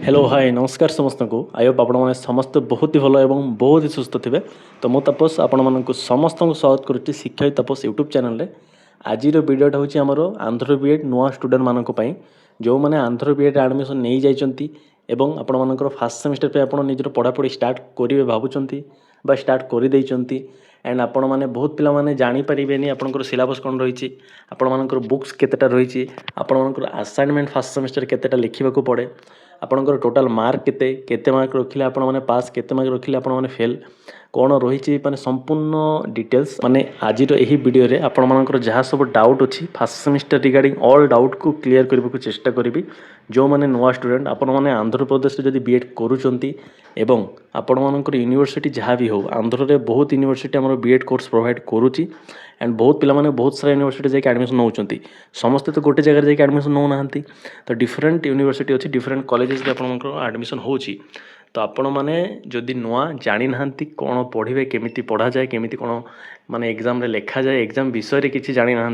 Hello hi नमस्कार समस्त को आई होप आपण समस्त बहुत ही भल और बहुत ही सुस्थ थे। तो मु तपस आपण समस्त को स्वागत करुच्ची शिक्षा तपस यूट्यूब चैनल। आज भिडियोटा हूँ आमर आंध्र बीएड नुआ स्टूडेंट मानी जो मैंने आंध्र बीएड आडमिशन नहीं जाइए एवं आपण मानकर फास्ट सेमिस्टर पे आप निजर पढ़ापढ़ी स्टार्ट करेंगे भावुंट बा स्टार्ट कर एंड आपण मैंने बहुत पिला माने जानी पारिबेनी आपनकर सिलेबस कौन रही आपण मानकर बुक्स केतेटा रही आपण मानकर असाइनमेंट फास्ट सेमिस्टर केतेटा लिखा पड़े आपणकर टोटाल मार्क केते केते मार्क रखिले आपण माने पास केते मार्क रखिले आपण माने फेल कौन रही माने संपूर्ण डिटेल्स माने आज यही वीडियो रे आपण मानकर जहाँ सब डाउट अच्छी fast semester regarding all doubt को क्लियर करने को चेष्टा करी जो मैंने नुआ स्टूडेंट आपण माने आंध्र प्रदेश जदि बीएड करूचंती एवं आपण मानकर यूनिवर्सिटी जहाँ भी हो आंध्र रे बहुत यूनिवर्सिटी आमर बीएड कोर्स प्रोवाइड करुच्ची एंड बहुत पिला माने बहुत सारा यूनिवर्सिटी जाके एडमिशन नौचंती समस्ते तो गोटे जगह जाके एडमिशन नौ ना तो डिफरेंट यूनिवर्सिटी अच्छी डिफरेंट कॉलेजेस आपंकर एडमिशन होची तो आपण मैंने जदि नुआ जानी ना कौन पढ़े केमी पढ़ा जाए केमी कौन माने एग्जाम रे लिखा जाए एग्जाम विषय किसी जानी ना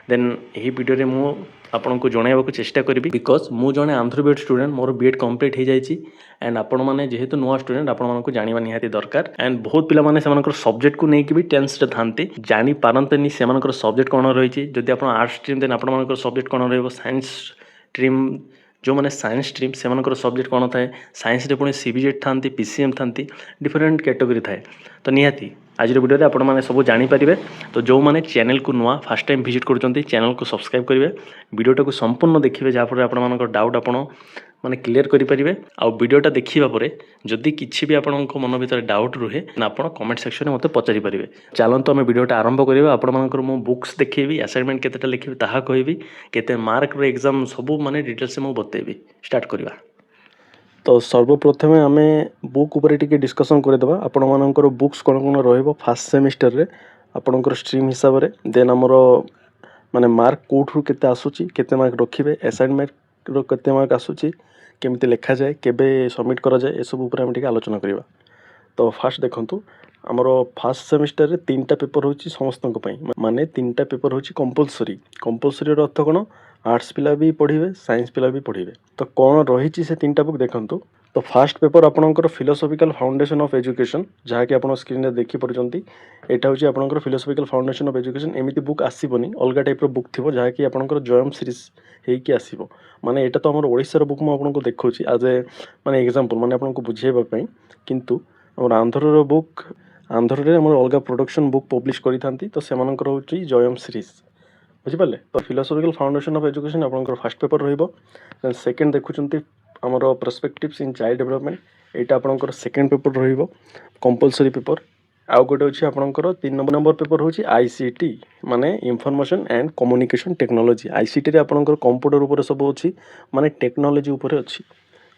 देन यही वीडियो रे मु आपन को जनइबा चेष्टा करी बिकज मु जने आंध्र बीएड स्टूडेंट मोर बीएड कंप्लीट हो जाइए एंड आपण मैंने जेहेतु नुआ स्टूडेंट आपण जाना निहाती दरकार एंड बहुत पिला माने सेमानकर सब्जेक्ट को लेकिन भी टेंस रे थांती जानी पारंतनी सेमानकर सब्जेक्ट कौन रही जदि आप आर्ट्स स्ट्रीम देन आपण मानकर सब्जेक्ट कौन रहिबो साइंस स्ट्रीम जो मैंने साइंस स्ट्रीम से सब्जेक्ट कौन थाए साइंस रे पुणी सीबीजेड थांती पीसीएम थांती डिफरेंट कैटेगरी थाए तो निहाती आज वीडियो आपण मैंने सब जानीपारे तो जो मैंने चैनल को नुआ फास्ट टाइम विजिट कर चैनल को सब्सक्राइब करेंगे वीडियोटा को संपूर्ण देखिए जहाँफल आप डाउट आप माने क्लियर करेंगे आ वीडियोटा देखा पर जदि किसी भी आपण मन भर डाउट रुहे आप कमेंट सेक्शन में मत पचारि पारे चलते आम वीडियोटा आरंभ करेंगे आपंकर मु बुक्स देखेबी असाइनमेंट केतेटा लिखी ताहा कहबी केते मार्क रो एग्जाम सब माने डिटेल्स में बतेबी स्टार्ट करवा। तो सर्वप्रथमे आम बुक उपर टिके डिस्कसन करदेबा आपण मानकर बुक्स कौन कौन रहिबो फास्ट सेमिस्टर रे आपणकर स्ट्रीम हिसाब रे देन हमरो माने मार्क कोठरू केते आसुची केते मार्क रखिबे असाइनमेंट रो केते मार्क आसुची केमती लिखा जाए केबे सबमिट करा जाए ए सब ऊपर हम टिके आलोचना करबा। तो फास्ट देखंतु हमरो फास्ट सेमिस्टर रे तीनटा पेपर होची समस्तन को पई माने तीनटा पेपर होची कंपलसरी रो अर्थ कोन आर्ट्स पिला भी पढ़िबे साइंस पिला भी पढ़िबे तो कौन रही से तीनटा बुक देखंतु। तो फास्ट पेपर आपणकर फिलोसॉफिकल फाउंडेशन ऑफ एजुकेशन जहाँ कि आपण स्क्रीन रे देखि पड़चंती एटा होची आपणकर फिलोसॉफिकल फाउंडेशन ऑफ एजुकेशन एमिति बुक आसीबनी अलगा टाइप रो बुक थिबो जहाँ कि आपणकर जयम सीरीज हे कि आसीबो माने एटा तो हमर ओडिसा रो बुक म आपनको देखौची आज ए माने एग्जांपल माने आपनको बुझेबा पई किंतु हमर आंध्र रो बुक आंध्र रे हमर अलगा प्रोडक्शन बुक पब्लिश करि थांती तो सेमानकर होची जयम सीरीज बुझिपारे। तो फिलोसॉफिकल फाउंडेशन ऑफ एजुकेशन आपंकर फास्ट पेपर रहिबो देन सेकंड देखुचंती हमर पर्सपेक्टिव्स इन चाइल्ड डेवलपमेंट एटा आपंकर सेकंड पेपर रहिबो कंपलसरी पेपर आउ गोटे होची आपंकर 3 नंबर पेपर होची आईसीटी माने information and communication technology ICT रे आपंकर कंप्यूटर ऊपर सब अछि माने टेक्नोलॉजी ऊपर अछि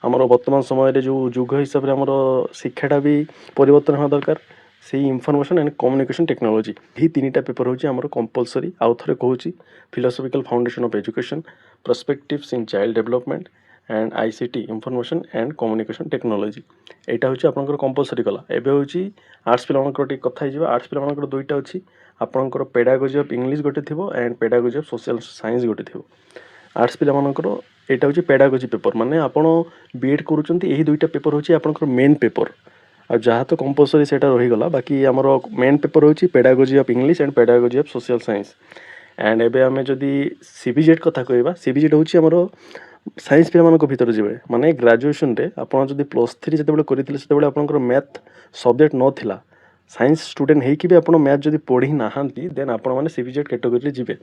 हमर वर्तमान समय रे जो युग हिसाब रे हमर शिक्षाटा भी परिवर्तन होना दरकार से इनफॉरमेशन एंड कम्युनिकेशन टेक्नोलॉजी ही तीनटा पेपर होची हमर कंपलसरी आउ थरे कहूची philosophical foundation of education perspectives in child development and ICT information and communication technology एटा होची आपनकर कंपलसरी कला एबे होची आर्ट्स पिलानकर टी कथा हिजिबा आर्ट्स पिलानकर दुईटा अछि आपनकर पेडागोजी ऑफ इंग्लिश गोटे थिबो and pedagogy of social science गोटे थिबो आर्ट्स पिलानकर एटा होची पेडागोजी पेपर माने आपण बीएड करूचंती एही दुईटा पेपर होची आपनकर मेन पेपर आ जहाँ तो कंपलसरी सेटा रहीगला बाकी आमर मेन पेपर होची pedagogy of English and pedagogy of social science and एबे आमे जदी सीबीजेड कथा कहबा सीबीजेड होची आमर साइंस पिला मानक भीतर जिवे माने ग्रेजुएशन रे आपण जदी +3 जते बेले करिथिले सेते बेले आपनकर मैथ सब्जेक्ट न थिला साइंस स्टूडेंट हे कि भी आपण मैथ जदी पढ़ी नाहांती देन आपण माने सीबीजेड कैटेगरी रे जिवे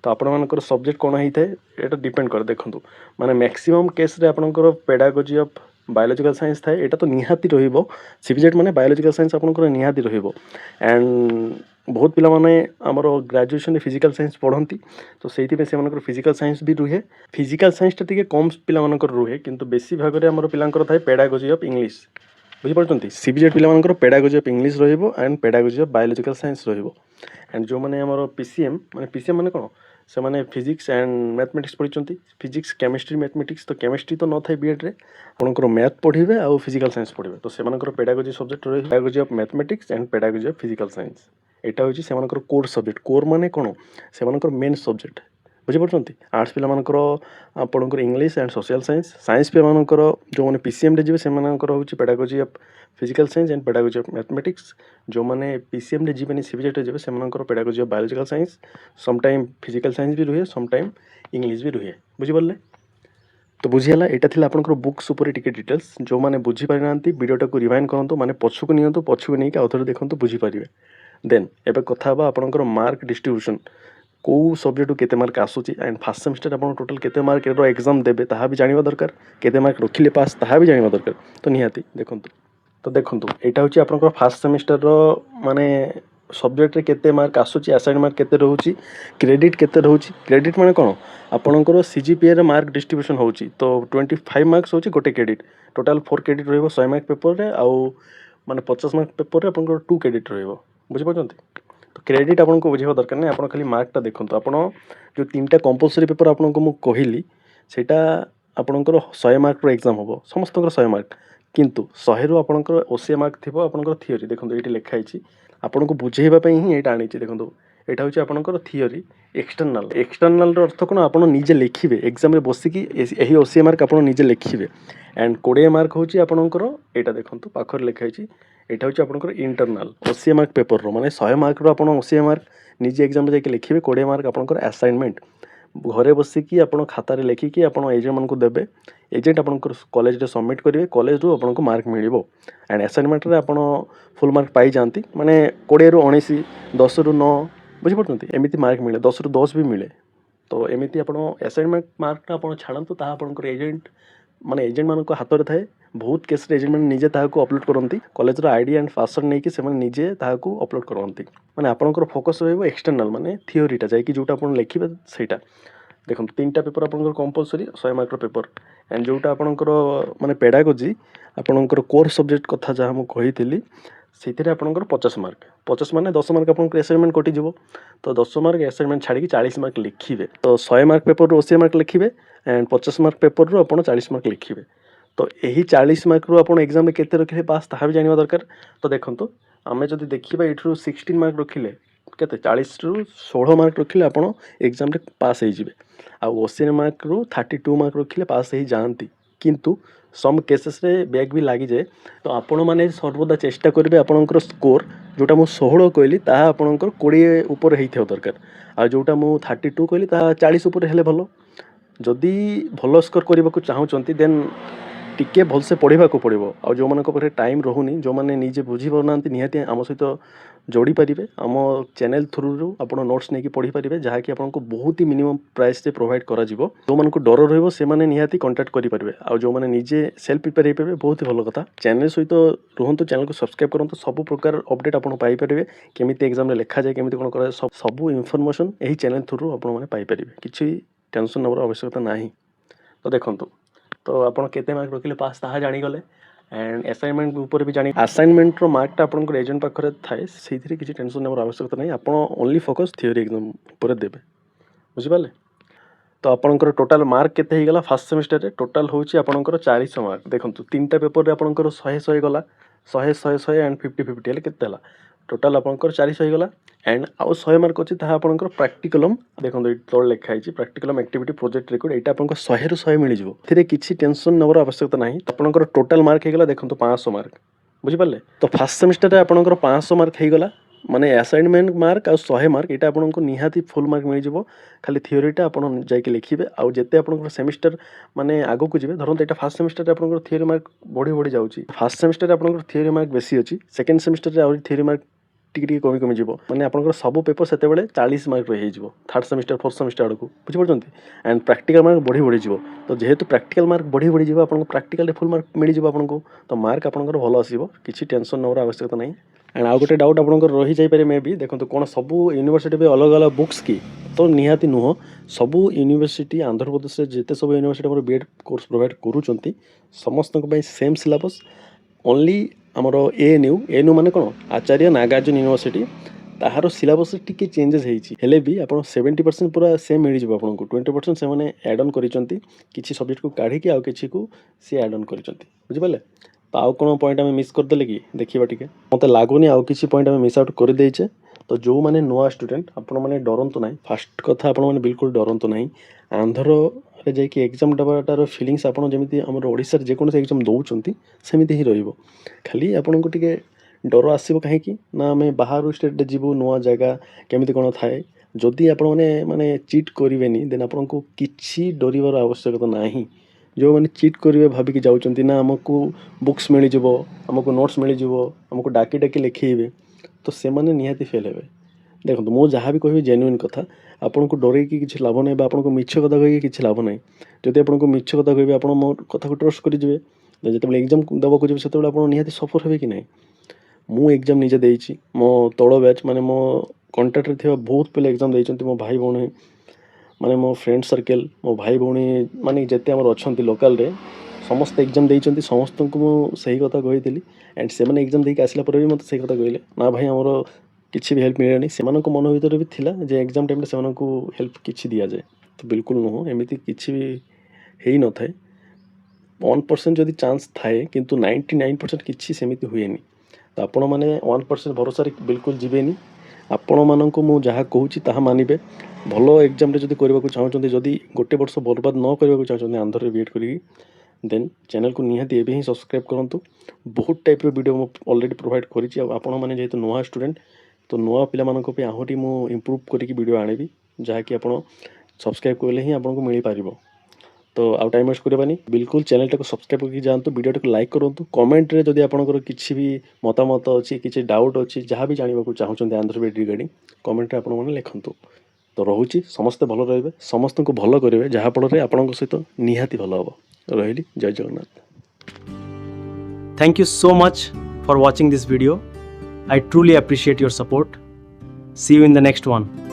तो आपण मानकर सब्जेक्ट कोन हिथाय एटा डिपेंड कर देखंतु माने मैक्सिमम केस रे आपनकर पेडागोजी ऑफ बायोलॉजिकल साइंस थाए एटा तो निहाती रहिबो सीबीजेड माने बायोलॉजिकल साइंस आपनकर निहाती रहिबो एंड बहुत पिला माने हमर ग्रेजुएशन रे फिजिकल साइंस पढ़ंती तो सेहिति पे से मानकर फिजिकल साइंस भी रुहे फिजिकल साइंस टा तिके कम पिला मानकर रुहे किंतु बेसी भाग रे हमर पिलांकर थाए पेडागोजी ऑफ इंग्लिश बुझि पड़चंती सीबीजेड पिला मानकर पेडागोजी ऑफ इंग्लिश रहिबो and pedagogy of biological science रहिबो एंड जो माने हमर पीसीएम माने कोन से माने फिजिक्स एंड मैथमेटिक्स पढ़ी फिजिक्स केमिस्ट्री मैथमेटिक्स तो केमिस्ट्री तो न थाए बीएड रे आपनकर मैथ पढ़िबे आ फिजिकल साइंस पढ़िबे तो से मानकर पेडागोजी सब्जेक्ट रही pedagogy of mathematics and pedagogy of physical science एटा होची से मानकर कोर सब्जेक्ट कोर माने कोन से मानकर मेन सब्जेक्ट ବୁଝିପାରୁଛନ୍ତି। ଆର୍ଟ୍ସ ପିଲାମାନଙ୍କର ଆପଣଙ୍କର English and social science, science ପିଲାମାନଙ୍କର ଯେଉଁମାନେ PCMରେ ଯିବେ ସେମାନଙ୍କର ହେଉଛି pedagogy of physical science and pedagogy of mathematics. ଯେଉଁମାନେ PCMରେ ଯିବେନି CBSEରେ ଯିବେ ସେମାନଙ୍କର pedagogy of biological science, some time physical science ବି ରୁହେ, ସମ୍ ଟାଇମ୍ ଇଂଲିଶ ବି ରୁହେ। ବୁଝିପାରିଲେ? ତ ବୁଝିଗଲା। ଏଇଟା ଥିଲା ଆପଣଙ୍କର ବୁକ୍ସ ଉପରେ ଟିକେ ଡିଟେଲ୍ସ। ଯେଉଁମାନେ ବୁଝିପାରିନାହାନ୍ତି ଭିଡ଼ିଓଟାକୁ ରିଭାଇଣ୍ଡ କରନ୍ତୁ, ମାନେ ପଛକୁ ନିଅନ୍ତୁ, ପଛକୁ ନେଇକି ଆଉ ଥରେ ଦେଖନ୍ତୁ, ବୁଝିପାରିବେ। ଦେନ୍ ଏବେ କଥା ହେବା ଆପଣଙ୍କର ମାର୍କ ଡିଷ୍ଟ୍ରିବ୍ୟୁସନ୍, କେଉଁ ସବଜେକ୍ଟରୁ କେତେ ମାର୍କ ଆସୁଛି ଆଣ୍ଡ ଫାର୍ଷ୍ଟ ସେମିଷ୍ଟର ଆପଣ ଟୋଟାଲ୍ କେତେ ମାର୍କର ଏକ୍ଜାମ୍ ଦେବେ ତାହା ବି ଜାଣିବା ଦରକାର, କେତେ ମାର୍କ ରଖିଲେ ପାସ୍ ତାହା ବି ଜାଣିବା ଦରକାର। ତ ନିହାତି ଦେଖନ୍ତୁ, ଏଇଟା ହେଉଛି ଆପଣଙ୍କର ଫାର୍ଷ୍ଟ ସେମିଷ୍ଟରର ମାନେ ସବଜେକ୍ଟରେ କେତେ ମାର୍କ ଆସୁଛି, ଆସାଇନ୍ ମାର୍କ କେତେ ରହୁଛି, କ୍ରେଡ଼ିଟ୍ କେତେ ରହୁଛି। କ୍ରେଡ଼ିଟ୍ ମାନେ କ'ଣ, ଆପଣଙ୍କର CGPAରେ ମାର୍କ ଡିଷ୍ଟ୍ରିବ୍ୟୁସନ୍ ହେଉଛି। ତ 25 ମାର୍କସ୍ ହେଉଛି ଗୋଟେ କ୍ରେଡ଼ିଟ୍, ଟୋଟାଲ୍ 4 କ୍ରେଡ଼ିଟ୍ ରହିବ 100 ମାର୍କ ପେପରରେ, ଆଉ ମାନେ 50 ମାର୍କ ପେପରରେ ଆପଣଙ୍କର 2 କ୍ରେଡ଼ିଟ୍ ରହିବ। ବୁଝିପାରୁଛନ୍ତି। ତ କ୍ରେଡ଼ିଟ୍ ଆପଣଙ୍କୁ ବୁଝିବା ଦରକାର ନାହିଁ, ଆପଣ ଖାଲି ମାର୍କଟା ଦେଖନ୍ତୁ। ଆପଣ ଯେଉଁ 3ଟା କମ୍ପଲସରି ପେପର ଆପଣଙ୍କୁ ମୁଁ କହିଲି ସେଇଟା ଆପଣଙ୍କର 100 ମାର୍କର ଏକ୍ଜାମ୍ ହେବ, ସମସ୍ତଙ୍କର 100 ମାର୍କ। କିନ୍ତୁ 100ରୁ ଆପଣଙ୍କର 80 ମାର୍କ ଥିବ ଆପଣଙ୍କର ଥିଓରି। ଦେଖନ୍ତୁ ଏଇଠି ଲେଖା ହେଇଛି, ଆପଣଙ୍କୁ ବୁଝେଇବା ପାଇଁ ହିଁ ଏଇଟା ଆଣିଛି। ଦେଖନ୍ତୁ ଏଇଟା ହେଉଛି ଆପଣଙ୍କର ଥିଓରି। ଏକ୍ସଟର୍ନାଲର ଅର୍ଥ କ'ଣ, ଆପଣ ନିଜେ ଲେଖିବେ ଏକ୍ଜାମ୍ରେ ବସିକି ଏହି 80 ମାର୍କ ଆପଣ ନିଜେ ଲେଖିବେ। ଆଣ୍ଡ 20 ମାର୍କ ହେଉଛି ଆପଣଙ୍କର, ଏଇଟା ଦେଖନ୍ତୁ ପାଖରେ ଲେଖା ହେଇଛି, ଏଇଟା ହେଉଛି ଆପଣଙ୍କର ଇଣ୍ଟରନାଲ 80 ମାର୍କ ପେପରର, ମାନେ 100 ମାର୍କରୁ ଆପଣ 80 ମାର୍କ ନିଜେ ଏକ୍ଜାମ୍ରେ ଯାଇକି ଲେଖିବେ। 20 ମାର୍କ ଆପଣଙ୍କର ଆସାଇନମେଣ୍ଟ, ଘରେ ବସିକି ଆପଣ ଖାତାରେ ଲେଖିକି ଆପଣ ଏଜେଣ୍ଟମାନଙ୍କୁ ଦେବେ। ଏଜେଣ୍ଟ ଆପଣଙ୍କର କଲେଜରେ ସବମିଟ୍ କରିବେ, କଲେଜରୁ ଆପଣଙ୍କୁ ମାର୍କ ମିଳିବ। ଆଣ୍ଡ ଆସାଇନମେଣ୍ଟରେ ଆପଣ ଫୁଲ୍ ମାର୍କ ପାଇଯାଆନ୍ତି, ମାନେ 20ରୁ 19, 10ରୁ 9, ବୁଝିପାରୁଛନ୍ତି, ଏମିତି ମାର୍କ ମିଳେ, 10ରୁ 10 ବି ମିଳେ। ତ ଏମିତି ଆପଣ ଆସାଇନମେଣ୍ଟ ମାର୍କଟା ଆପଣ ଛାଡ଼ନ୍ତୁ, ତାହା ଆପଣଙ୍କର ଏଜେଣ୍ଟମାନଙ୍କ ହାତରେ ଥାଏ। ବହୁତ କେସ୍ରେ ଏଜେଣ୍ଟମାନେ ନିଜେ ତାହାକୁ ଅପଲୋଡ଼ କରନ୍ତି, କଲେଜର ID ଆଣ୍ଡ ପାସୱାର୍ଡ଼ ନେଇକି ସେମାନେ ନିଜେ ତାହାକୁ ଅପଲୋଡ଼ କରନ୍ତି। ମାନେ ଆପଣଙ୍କର ଫୋକସ୍ ରହିବ ଏକ୍ସଟର୍ନାଲ, ମାନେ ଥିଓରିଟା ଯାଇକି ଯେଉଁଟା ଆପଣ ଲେଖିବେ ସେଇଟା। ଦେଖନ୍ତୁ 3ଟା ପେପର ଆପଣଙ୍କର କମ୍ପଲସରି 100 ମାର୍କର ପେପର। ଆଣ୍ଡ ଯେଉଁଟା ଆପଣଙ୍କର ମାନେ ପେଡାଗୋଜି, ଆପଣଙ୍କର କୋର୍ ସବଜେକ୍ଟ କଥା ଯାହା ମୁଁ କହିଥିଲି, ସେଇଥିରେ ଆପଣଙ୍କର 50 ମାର୍କ। 50 ମାନେ 10 ମାର୍କ ଆପଣଙ୍କର ଆସାଇନମେଣ୍ଟ କଟିଯିବ। ତ 10 ମାର୍କ ଆସାଇନମେଣ୍ଟ ଛାଡ଼ିକି 40 ମାର୍କ ଲେଖିବେ। ତ 100 ମାର୍କ ପେପରରୁ 80 ମାର୍କ ଲେଖିବେ, ଆଣ୍ଡ 50 ମାର୍କ ପେପରରୁ ଆପଣ 40 ମାର୍କ ଲେଖିବେ। ତ ଏହି 40 ମାର୍କରୁ ଆପଣ ଏକ୍ଜାମ୍ରେ କେତେ ରଖିଲେ ପାସ୍ ତାହା ବି ଜାଣିବା ଦରକାର। ତ ଦେଖନ୍ତୁ, ଆମେ ଯଦି ଦେଖିବା ଏଇଠାରୁ 16 ମାର୍କ ରଖିଲେ କେତେ, 40ରୁ 16 ମାର୍କ ରଖିଲେ ଆପଣ ଏକ୍ଜାମ୍ରେ ପାସ୍ ହେଇଯିବେ। ଆଉ 80 ମାର୍କରୁ 32 ମାର୍କ ରଖିଲେ ପାସ୍ ହେଇଯାଆନ୍ତି। କିନ୍ତୁ ସମ୍ କେସେସ୍ରେ ବ୍ୟାକ୍ ବି ଲାଗିଯାଏ। ତ ଆପଣମାନେ ସର୍ବଦା ଚେଷ୍ଟା କରିବେ ଆପଣଙ୍କର ସ୍କୋର୍ ଯେଉଁଟା ମୁଁ 16 କହିଲି ତାହା ଆପଣଙ୍କର 20 ଉପରେ ହେଇଥିବା ଦରକାର, ଆଉ ଯେଉଁଟା ମୁଁ 32 କହିଲି ତାହା 40 ଉପରେ ହେଲେ ଭଲ। ଯଦି ଭଲ ସ୍କୋର୍ କରିବାକୁ ଚାହୁଁଛନ୍ତି ଦେନ୍ ଟିକେ ଭଲସେ ପଢ଼ିବାକୁ ପଡ଼ିବ। ଆଉ ଯେଉଁମାନଙ୍କ ପାଖରେ ଟାଇମ୍ ରହୁନି, ଯେଉଁମାନେ ନିଜେ ବୁଝିପାରୁନାହାନ୍ତି, ନିହାତି ଆମ ସହିତ ଯୋଡ଼ି ପାରିବେ। ଆମ ଚ୍ୟାନେଲ୍ ଥ୍ରୁରୁ ଆପଣ ନୋଟ୍ସ ନେଇକି ପଢ଼ିପାରିବେ, ଯାହାକି ଆପଣଙ୍କୁ ବହୁତ ହି ମିନିମମ୍ ପ୍ରାଇସ୍ରେ ପ୍ରୋଭାଇଡ଼ କରାଯିବ। ଯେଉଁମାନଙ୍କୁ ଡର ରହିବ ସେମାନେ ନିହାତି କଣ୍ଟାକ୍ଟ କରିପାରିବେ, ଆଉ ଯେଉଁମାନେ ନିଜେ ସେଲ୍ଫ ପ୍ରିପେୟାର ହେଇପାରିବେ ବହୁତ ହି ଭଲ କଥା। ଚ୍ୟାନେଲ୍ ସହିତ ରୁହନ୍ତୁ, ଚ୍ୟାନେଲ୍କୁ ସବସ୍କ୍ରାଇବ୍ କରନ୍ତୁ, ସବୁ ପ୍ରକାର ଅପଡ଼େଟ୍ ଆପଣ ପାଇପାରିବେ। କେମିତି ଏକ୍ଜାମ୍ରେ ଲେଖାଯାଏ, କେମିତି କ'ଣ କରାଯାଏ, ସବୁ ଇନଫର୍ମେସନ୍ ଏହି ଚ୍ୟାନେଲ୍ ଥ୍ରୁରୁ ଆପଣମାନେ ପାଇପାରିବେ। କିଛି ଟେନସନ୍ ନେବାର ଆବଶ୍ୟକତା ନାହିଁ। ତ ଦେଖନ୍ତୁ, ତ ଆପଣ କେତେ ମାର୍କ ରଖିଲେ ପାସ୍ ତାହା ଜାଣିଗଲେ। ଆଣ୍ଡ ଆସାଇନମେଣ୍ଟ ଉପରେ ବି ଆସାଇନମେଣ୍ଟର ମାର୍କଟା ଆପଣଙ୍କର ଏଜେଣ୍ଟ ପାଖରେ ଥାଏ, ସେଇଥିରେ କିଛି ଟେନସନ୍ ନେବାର ଆବଶ୍ୟକତା ନାହିଁ। ଆପଣ ଓନ୍ଲି ଫୋକସ୍ ଥିଓରି ଏକ୍ଜାମ୍ ଉପରେ ଦେବେ। ବୁଝିପାରିଲେ? ତ ଆପଣଙ୍କର ଟୋଟାଲ୍ ମାର୍କ କେତେ ହେଇଗଲା ଫାର୍ଷ୍ଟ ସେମିଷ୍ଟରରେ, ଟୋଟାଲ୍ ହେଉଛି ଆପଣଙ୍କର 400 ମାର୍କ। ଦେଖନ୍ତୁ 3ଟା ପେପରରେ ଆପଣଙ୍କର 100 ଗଲା, 100 ଆଣ୍ଡ 50 ହେଲେ କେତେ ହେଲା, ଟୋଟାଲ୍ ଆପଣଙ୍କର 400 ହେଇଗଲା। ଆଣ୍ଡ ଆଉ 100 ମାର୍କ ଅଛି, ତାହା ଆପଣଙ୍କର ପ୍ରାକ୍ଟିକଲମ୍। ଦେଖନ୍ତୁ ଏଇଠି ତଳେ ଲେଖା ହେଇଛି ପ୍ରାକ୍ଟିକଲମ୍ ଆକ୍ଟିଭିଟି ପ୍ରୋଜେକ୍ଟ ରେକର୍ଡ଼, ଏଇଟା ଆପଣଙ୍କ 100ରୁ 100 ମିଳିଯିବ। ଏଥିରେ କିଛି ଟେନସନ୍ ନେବାର ଆବଶ୍ୟକତା ନାହିଁ। ଆପଣଙ୍କର ଟୋଟାଲ୍ ମାର୍କ ହେଇଗଲା ଦେଖନ୍ତୁ 500 ମାର୍କ। ବୁଝିପାରିଲେ? ତ ଫାର୍ଷ୍ଟ ସେମିଷ୍ଟରରେ ଆପଣଙ୍କର 500 ମାର୍କ ହେଇଗଲା, ମାନେ ଆସାଇନମେଣ୍ଟ ମାର୍କ ଆଉ 100 ମାର୍କ, ଏଇଟା ଆପଣଙ୍କୁ ନିହାତି ଫୁଲ୍ ମାର୍କ ମିଳିଯିବ। ଖାଲି ଥିଓରିଟା ଆପଣ ଯାଇକି ଲେଖିବେ। ଆଉ ଯେତେ ଆପଣଙ୍କର ସେମିଷ୍ଟର ମାନେ ଆଗକୁ ଯିବେ, ଧରନ୍ତୁ ଏଇଟା ଫାର୍ଷ୍ଟ ସେମିଷ୍ଟରରେ ଆପଣଙ୍କର ଥିଓରି ମାର୍କ ବଢ଼ି ଯାଉଛି, ଫାର୍ଷ୍ଟ ସେମିଷ୍ଟରରେ ଆପଣଙ୍କର ଥିଓରି ମାର୍କ ବେଶୀ ଅଛି, ସେକେଣ୍ଡ ସେମିଷ୍ଟରରେ ଆହୁରି ଥିଓରି ମାର୍କ ଟିକେ କମିଯିବ, ମାନେ ଆପଣଙ୍କର ସବୁ ପେପର ସେତେବେଳେ 40 ମାର୍କ ହେଇଯିବ ଥାର୍ଡ଼ ସେମିଷ୍ଟର ଫୋର୍ଥ ସେମିଷ୍ଟର ଆଡ଼କୁ। ବୁଝିପାରୁଛନ୍ତି? ଆଣ୍ଡ ପ୍ରାକ୍ଟିକାଲ ମାର୍କ ବଢ଼ିଯିବ। ତ ଯେହେତୁ ପ୍ରାକ୍ଟିକାଲ ମାର୍କ ବଢ଼ିଯିବ, ଆପଣଙ୍କୁ ପ୍ରାକ୍ଟିକାଲରେ ଫୁଲ୍ ମାର୍କ ମିଳିଯିବ ଆପଣଙ୍କୁ, ତ ମାର୍କ ଆପଣଙ୍କର ଭଲ ଆସିବ, କିଛି ଟେନସନ୍ ନେବାର ଆବଶ୍ୟକତା ନାହିଁ। ଆଣ୍ଡ ଆଉ ଗୋଟେ ଡାଉଟ୍ ଆପଣଙ୍କର ରହିଯାଇପାରେ ମେ ବି, ଦେଖନ୍ତୁ କ'ଣ ସବୁ ୟୁନିଭର୍ସିଟି ବି ଅଲଗା ଅଲଗା ବୁକ୍ସ କି? ତ ନିହାତି ନୁହଁ। ସବୁ ୟୁନିଭର୍ସିଟି, ଆନ୍ଧ୍ରପ୍ରଦେଶରେ ଯେତେ ସବୁ ୟୁନିଭର୍ସିଟି ଆମର B.Ed କୋର୍ସ ପ୍ରୋଭାଇଡ଼ କରୁଛନ୍ତି, ସମସ୍ତଙ୍କ ପାଇଁ ସେମ୍ ସିଲାବସ୍। ଓନ୍ଲି ଆମର ANU ମାନେ କ'ଣ, ଆଚାର୍ଯ୍ୟ ନାଗାର୍ଜୁନ ୟୁନିଭର୍ସିଟି, ତାହାର ସିଲାବସ୍ରେ ଟିକେ ଚେଞ୍ଜେସ୍ ହେଇଛି, ହେଲେ ବି ଆପଣ 70% ପୁରା ସେମ୍ ମିଳିଯିବ ଆପଣଙ୍କୁ। 20% ସେମାନେ ଆଡ଼୍ ଅନ୍ କରିଛନ୍ତି, କିଛି ସବଜେକ୍ଟକୁ କାଢ଼ିକି ଆଉ କିଛିକୁ ସିଏ ଆଡ଼୍ ଅନ୍ କରିଛନ୍ତି। ବୁଝିପାରିଲେ? ତ ଆଉ କ'ଣ ପଏଣ୍ଟ ଆମେ ମିସ୍ କରିଦେଲେ କି? ଦେଖିବା ଟିକେ, ମୋତେ ଲାଗୁନି ଆଉ କିଛି ପଏଣ୍ଟ ଆମେ ମିସ୍ ଆଉଟ୍ କରିଦେଇଛେ। तो जो मैंने नुआ स्टूडेंट आपण मैंने डरतु ना फास्ट कथा आपण मैंने बिल्कुल डरतु ना आंध्र रे जाइए एग्जाम देवाटार फिलिंग्स आपड़ जमी आम ओडार जेकोसी एग्जाम दौरान सेमती ही खाली आपन को टिके डर आसो कहीं ना आम बाहर स्टेट जीवु नुआ जगह केमी कौन थाए जदि आपण मैंने चीट करेनि देन आपन को किसी डरवर आवश्यकता ना जो मैंने चीट करेंगे भाविकी जाऊँच ना आमको बुक्स मिल जाव आमको नोट्स मिल जाव आमको डाकी डाकी लिखेबे तो से मैंने निहाती फेल हे देखो मुझे जहाँ भी कह जेन्युइन कथा आपन को डर कि किसी लाभ ना आपन को मिछ कथा कह किसी लाभ ना जब आपन को मिछ कथा कहे आप मो कथा को ट्रस्ट करेंगे जो एग्जाम देवाक जी से आप निहाती सफर हे कि ना मु एग्जाम निजे देती मो तल बैच माने मो कंटाक्ट थे बहुत पे एग्जाम देती मो भाई भौणी माने मो फ्रेंड सर्कल मो भाई भौणी माने जिते आमर अच्छा लोकाल रे समस्त एग्जाम देती समस्त को मुझे कथा कही एंड से मैंने एग्जाम देके आसला पर भी मत से कथा कहले ना भाई आमर किसी भी हेल्प मिलेनी से मन भर भी थिला जे एग्जाम टाइम से हेल्प किसी दि जाए तो बिल्कुल नुह एमती किसी भी हो न थाए 1% जदि चांस थाए किंतु 99% किसी सेमती हुए तो आपण मैंने 1% भरोसा बिल्कुल जीवेनी आपण मानक मु जहाँ कहूँ मानवे भल एग्जाम जब करने चाहते जदि गोटे वर्ष बर्बाद न करने चाहते आंध्र बीएड करी देन चैनल को निहाती एवं ही सब्सक्राइब करूँ बहुत टाइप वीडियो मुझे ऑलरेडी प्रोवाइड करी आपण मैंने जेहेतु नुआ स्टूडेंट तो नुआ पिलामानक आहरी मु इम्प्रूव करके वीडियो आनेबी जहाँकि आप सब्सक्राइब कले ही आपको मिल पार तो आउ टाइम वेस्ट करवानी बिल्कुल चैनल टाक सब्सक्राइब करके जातु वीडियो टाक लाइक करूँ कमेंट रे जदि आपंकर किसी भी मतामत अच्छी किसी डाउट अच्छी जहाँ भी जानवा चाहते आंध्र बीएड रिगार्डिंग कमेंट रे आपण लिखतु तो रोचे समस्ते भल रे समस्त को भल करेंगे जहाँफल आपण सहित निहाती भल हम रही जय Jagannath Thank you so much for watching this video. I truly appreciate your support. See you in the next one.